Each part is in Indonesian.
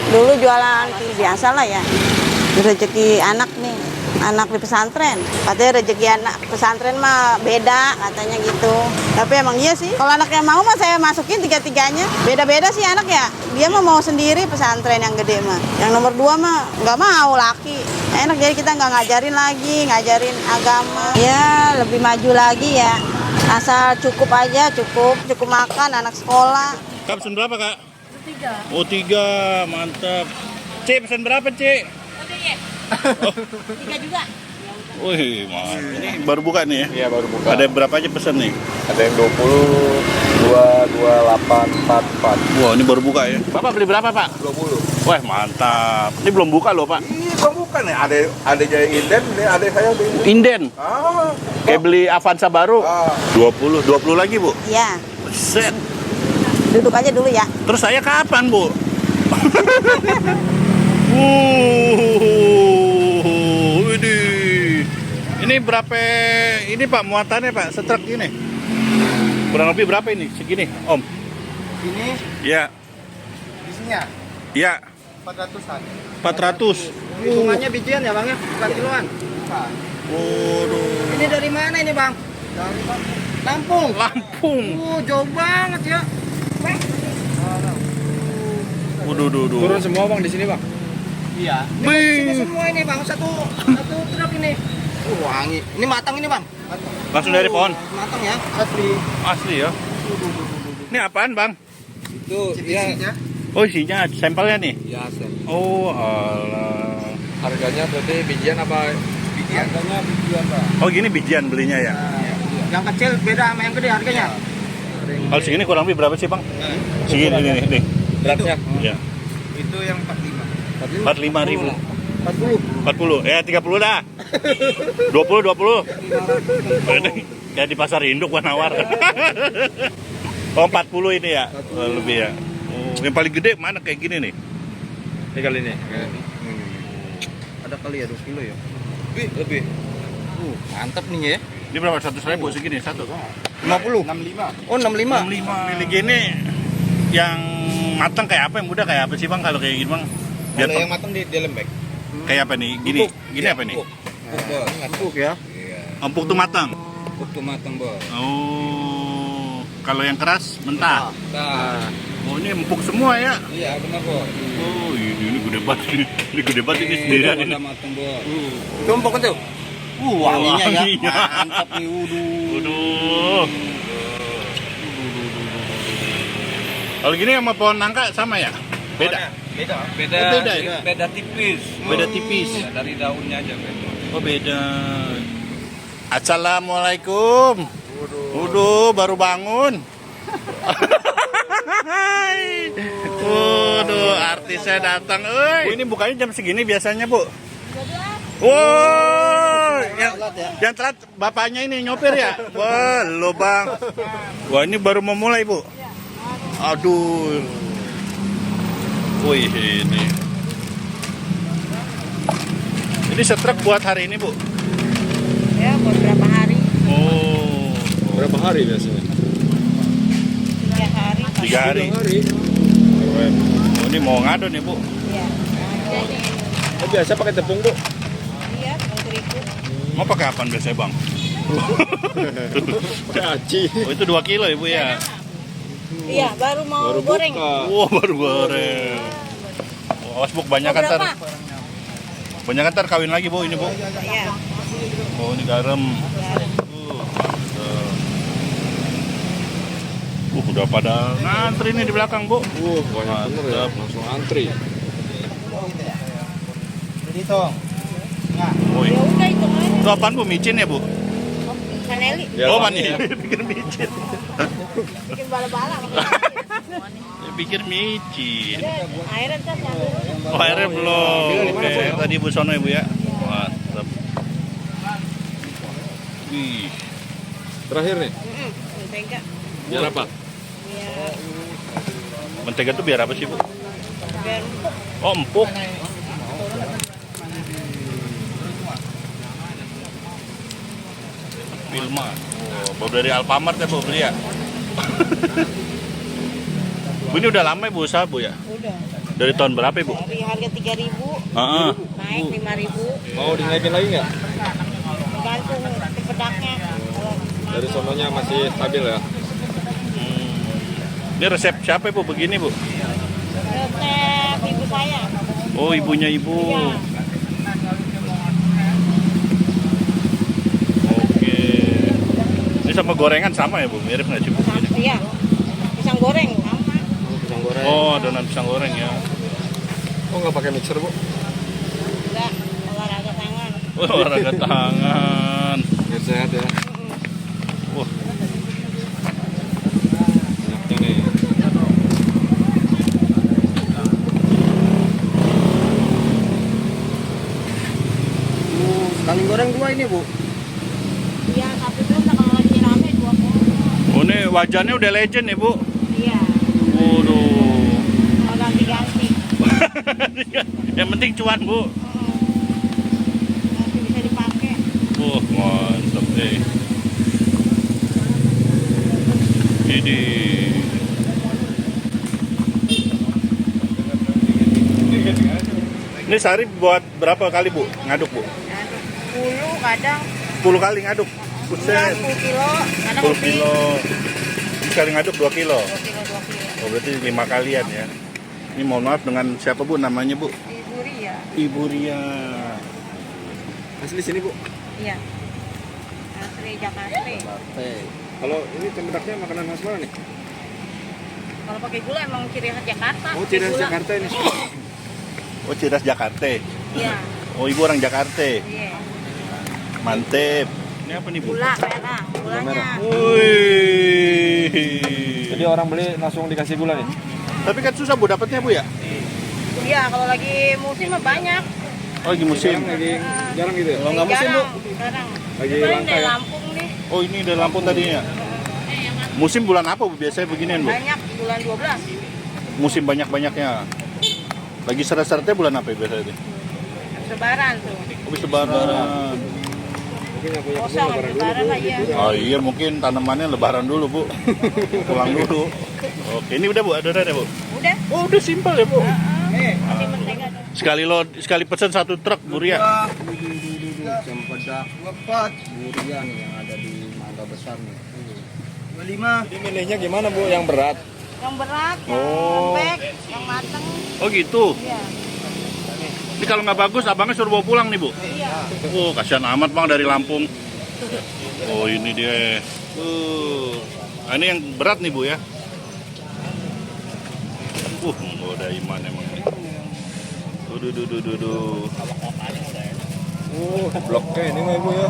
Dulu jualan biasa lah ya. Rezeki anak nih, anak di pesantren. Katanya rezeki anak pesantren mah beda katanya gitu. Tapi emang iya sih. Kalau anak yang mau mah saya masukin tiga-tiganya. Beda-beda sih anak ya. Dia mah mau sendiri pesantren yang gede mah. Yang nomor 2 mah nggak mau laki. Enak jadi kita nggak ngajarin lagi, ngajarin agama. Ya lebih maju lagi ya. Asal cukup aja, cukup makan anak sekolah. Kak pesen berapa kak? 3. Oh 3, mantap. Cik pesen berapa Cik? Oh. 3 juga. Wih, mantap. Ini baru buka nih ya? Iya baru buka. Ada berapa aja pesen nih? Ada yang 20, 2, 28, 44. Wah, ini baru buka ya? Bapak beli berapa Pak? 20. Wah, mantap. Ini belum buka loh Pak. Iya belum buka nih. Ada yang inden, nih ada saya beli. Inden. Ah. Kayak beli Avanza baru. Ah. 20 lagi Bu? Ya, Set. duduk aja dulu ya. Terus saya kapan Bu? Widih. Ini berapa ini Pak muatannya Pak setruk ini? Kurang lebih berapa ini? Segini Om? Ini Ya. isinya Ya. 400-an. 400. Hitungannya bijian ya Bang ya, bukan kiloan. Waduh. Ini dari mana ini Bang? Dari Lampung. Lampung. Jauh banget ya. Waduh, Turun semua bang di sini bang. Iya. Bing. Ini semua ini Bang, satu truk ini. Wangi. Ini matang ini Bang. Langsung dari pohon. Matang ya, asli. Asli ya. Ini apaan Bang? Itu Isinya. Oh isinya sampelnya nih. ya Oh alah. harganya berarti bijian apa? Bijian. Harganya bijian pak. Oh gini bijian belinya ya. Yang kecil beda sama yang gede harganya. Kalau segini kurang lebih berapa sih Bang? Segini ini nih. Beratnya? Ya. Itu yang 45. 45.000. 40. 40. Ya 30 dah. 20. Kayak di pasar induk gua nawar. Oh 40 ini ya. Oh, lebih ya. Oh, yang paling gede mana kayak gini nih? Ini kali ini. Ada kali ya 2 kilo ya. Lebih. Mantap nih ya. Ini berapa? 100.000 segini satu. 50. 65. Oh 65. 65. Pilih gini yang matang kayak apa, yang muda kayak apa sih Bang kalau kayak gini Bang? Biar Kalau yang matang di lembek. kayak apa nih? Gini. Gini apa nih? Empuk ya. Empuk tuh matang. Empuk tuh matang bos. Oh. Kalau yang keras mentah. Nah, Oh, ini empuk semua ya. iya benar bos. Oh, ini gede banget ini. Ini gede banget ini sendirian ini. Udah matang bos. Itu empuk itu. Wanginya ya. Wanginya. Mantap nih Waduh. Kalau gini sama pohon nangka sama ya? Beda. Beda. Beda. Oh, beda ya? Beda tipis. Beda tipis. Ya, dari daunnya aja beda. Oh, beda. Assalamualaikum. Waduh, baru bangun. Waduh, artisnya datang. Bu, ini bukanya jam segini biasanya, Bu? Wow, yang telat bapaknya ini nyopir ya? Wah, lo Bang. Wah, ini baru mau mulai, Bu. Aduh. Wih, ini. Ini setruk buat hari ini, Bu? Ya, buat berapa hari? Oh, Berapa hari biasanya? 3 hari. 3 hari. Oh, ini mau ngado nih, Bu. Iya. Oh, biasa pakai tepung bu? Iya, tepung terigu. Mau pakai apaan biasanya, Bang? Pakai aci. Oh, itu 2 kilo ya, Bu ya? Iya, baru mau Baru goreng. buka. Wah, baru goreng. Awas, Bu, banyak kan ntar. Banyak kan ntar kawin lagi, Bu, ini, Bu. Iya. Oh, ini garam. Mantap. Udah pada ngantri nih di belakang, Bu. Banyak bener ya. Mantap. Langsung antri. Jadi tong. Oh, Ya udah itu aja. itu apaan, Bu? Micin ya, Bu? Kaneli. Ya, Oh, Bang. mani. Pikir micin. Bikin bala-bala. Pikir micin. Airnya ntar satu. Oh, airnya belum. Oke, tadi Bu Sono ya, Bu ya. Mantap. Wih. Terakhir nih. Mentega. Biar apa? Biar Mentega tuh biar apa sih, Bu? biar empuk. Oh, empuk. Wilma. Oh, baru dari Alfamart ya, Bu, beli ya? Bu, ini udah lama ya, Bu, usaha, Bu ya? Udah. Dari tahun berapa Ibu? Dari harga 3.000 Heeh. naik 5.000. Mau dinaikin lagi nggak? Tergantung pedaknya. Kalau Dari sononya masih stabil ya? Ini resep siapa Ibu begini Bu? resep ibu saya. Oh, ibunya Ibu. Iya. Oke. Ini sama gorengan sama ya Bu? Mirip nggak sih Bu? Iya. Pisang goreng sama. Pisang goreng. Oh, adonan pisang goreng ya. Oh nggak pakai mixer Bu? Enggak, olahraga tangan. Oh, olahraga tangan. Biar sehat ya. Wah, Enak ini. Sekali goreng 2 ini, Bu. Iya, satu jam kalau lagi rame 20. oh, ini wajannya udah legend ya Bu? Iya, Waduh. mau ganti-ganti. Yang penting cuan Bu. Masih bisa dipakai. Mantap deh. Ini. Ini sehari buat berapa kali Bu? Ngaduk Bu? 10 kadang 10 kali ngaduk. Buset. 10 kilo, kadang 10 lebih. kilo. Sekali ngaduk 2 kilo. 2 kilo, 2 kilo. Oh, berarti 5 kalian ya. Ini mohon maaf dengan siapa Bu namanya Bu? Ibu Ria. Ibu Ria. Asli sini Bu. Iya. Asli Jakarta. Kalau ini cempetaknya makanan khas mana nih? Kalau pakai gula emang ciri khas Jakarta. Oh ciri khas Pakai gula. Jakarta ini. Oh, ciri khas Jakarta. Iya. Oh, Ibu orang Jakarta. Iya. Mantep. Ini apa nih Bu? Gula merah, gulanya. Wih. Jadi orang beli langsung dikasih gula nih. Tapi kan susah Bu dapatnya Bu ya? Iya, kalau lagi musim mah banyak. Oh, lagi musim. Jarang gitu ya? Kalau nggak musim Bu? Jarang. Lagi Paling langka dari ya? Lampung nih. Oh, ini dari Lampung tadinya. Musim bulan apa Bu biasanya beginian Bu? Banyak bulan 12. Musim banyak-banyaknya. Lagi seret-seretnya bulan apa ya biasanya itu? Lebaran tuh. Habis lebaran. Mungkin yang punya Kosong habis lebaran aja. Oh iya, mungkin tanamannya lebaran dulu Bu. Pulang dulu. Oke, ini udah Bu, adonannya Bu. Udah. Oh, udah simpel ya Bu. Masih mentega tuh. Sekali pesan 1 truk Bu Ria. Cempedak 4. Durian nih yang ada di mangga besar nih. 25. Jadi milihnya gimana Bu? Yang berat? Yang berat, yang Oh. lembek, yang mateng. Oh gitu. Iya. Ini kalau nggak bagus, abangnya suruh bawa pulang nih Bu. Iya. Oh, kasihan amat Bang dari Lampung. Oh, ini dia. Nah, ini yang berat nih Bu ya. Nggak ada iman emang. Duh. Bloknya ini mah Ibu ya.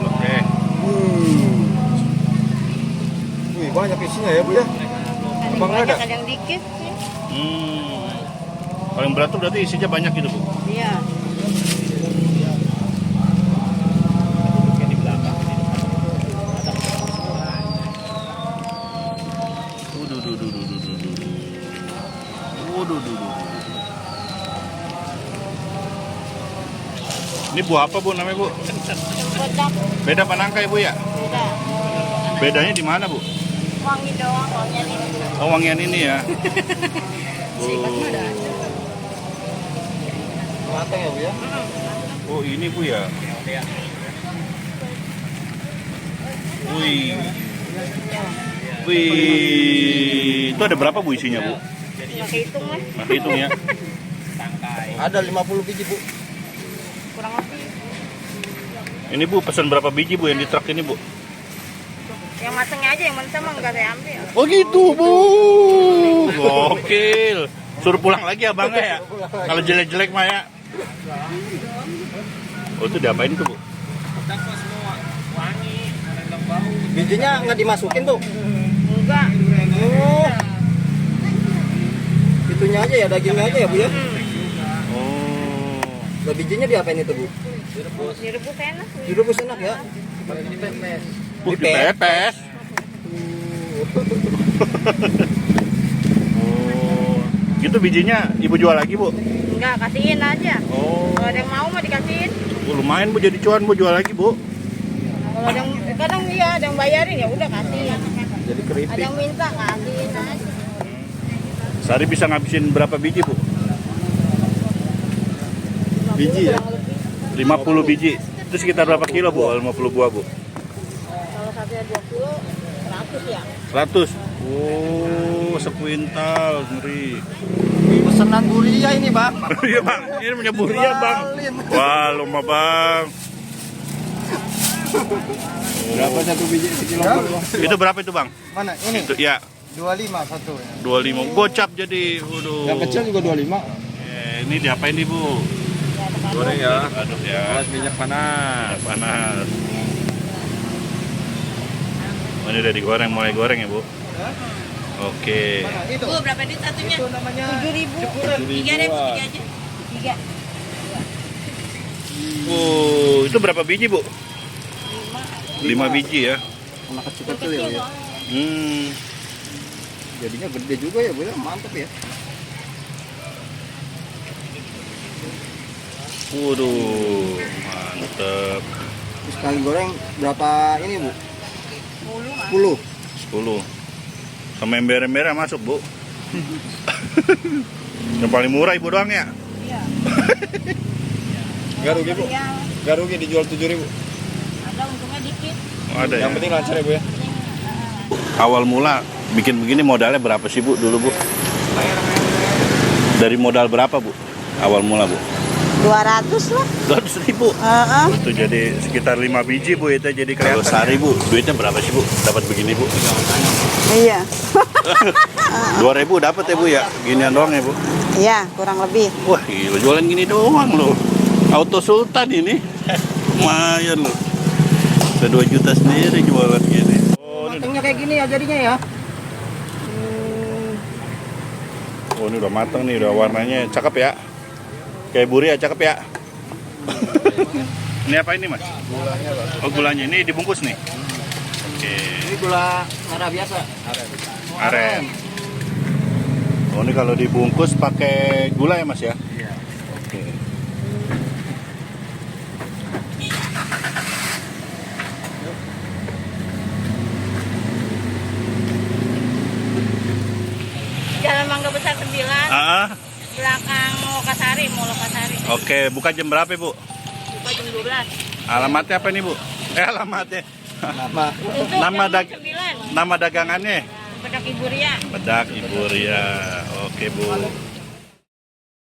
Oke. Wih banyak isinya ya Bu ya. Ada Abang banyak, ada? ada yang dikit sih. Paling berat tuh berarti isinya banyak gitu Bu. Iya. Ini buah apa Bu namanya Bu? Cempedak Beda panangka ya Bu ya? beda. Bedanya di mana Bu? Wangi doang, wangian ini. Oh, wangian ini ya. Matang ya, Bu ya? Oh, ini Bu ya. Wih. Wih. Itu ada berapa Bu isinya Bu? Pakai hitung lah, Nah, hitung ya. Ada 50 biji, Bu. kurang lebih. Ini Bu pesan berapa biji Bu yang di truk ini Bu? Yang matengnya aja, yang mentah mah nggak saya ambil. Oh gitu Bu. Gokil. Suruh pulang lagi abangnya ya. Kalau jelek-jelek mah ya. Oh, itu diapain tuh Bu? Bijinya nggak dimasukin tuh. Enggak. Oh. Itunya aja ya, dagingnya aja ya, Bu ya? Oh. Lah bijinya diapain itu, Bu? Direbus enak. Direbus enak ya? Dipepes. Oh. Gitu bijinya Ibu jual lagi Bu? Enggak, kasihin aja. Oh. Kalau ada yang mau mah dikasihin. Lumayan Bu jadi cuan Bu jual lagi Bu. Kalau ada yang kadang iya ada yang bayarin ya udah kasih. Jadi Ada keripik. yang minta kasihin aja. Sehari bisa ngabisin berapa biji, Bu? Biji ya? 50 biji. Itu sekitar berapa kilo, Bu? 50 buah, Bu? Kalau satunya 2 kilo, 100 ya. 100? Oh, sekuintal, ngeri. Pesanan Buria ini, Bang. Iya, Bang. Ini punya Buria, Bang. Wah, lomba, Bang. Berapa satu biji sekilo? Itu berapa itu, Bang? Mana? Ini Itu ya, 25 satu. 25. Gocap jadi. Waduh. Yang kecil juga 25. Ini diapain nih, Bu? Goreng ya. Aduk ya. Alas minyak panas. Panas. Oh, ini udah digoreng, mulai goreng ya, Bu? Oke. Mana? Itu. Bu, berapa duit satunya? Itu namanya 7.000. 3.000, 3 aja. 3. Itu berapa biji, Bu? 5 biji ya. anak kecil-kecil ya. Hmm. Jadinya gede juga ya, Bu ya. Mantap ya. Waduh, mantep. Terus sekali goreng berapa ini, Bu? 10. 10. Sama ember-embernya masuk, Bu. Yang paling murah Ibu doang ya? Iya. Gak rugi, Bu. Gak rugi dijual 7.000. Ada untungnya dikit. Oh, ada ya. Yang penting lancar ya, Bu ya. Awal mula bikin begini modalnya berapa sih, Bu, dulu, Bu? Dari modal berapa, Bu? Awal mula, Bu? 200 lah. 200.000. Itu jadi sekitar 5 biji, Bu, itu jadi kalau sehari, Bu, duitnya berapa sih, Bu? Dapat begini, Bu? Iya. 2.000 dapat ya, Bu ya? Ginian doang ya, Bu? Iya, kurang lebih. Wah, gila, jualan gini doang loh. Auto Sultan ini. Lumayan loh. Udah 2 juta sendiri jualan gini. Oh, ini, Matangnya kayak gini ya jadinya ya. oh, ini udah matang nih, udah warnanya cakep ya. Kayak buri ya, cakep ya. Ini apa ini, Mas? Gulanya, Bang. Oh, gulanya ini dibungkus nih. Oke. Ini gula merah biasa. Aren. Oh, ini kalau dibungkus pakai gula ya, Mas ya? Iya. Oke. Jalan Mangga Besar 9, Ah, belakang Lokasari, mau Lokasari. oke. Buka jam berapa, Bu? Buka jam 12. Alamatnya apa nih, Bu? Alamatnya. Nama Untuk Nama jam dag- 9, Nama dagangannya? Bedak Ibu Ria. Bedak Ibu Ria. Oke, Bu.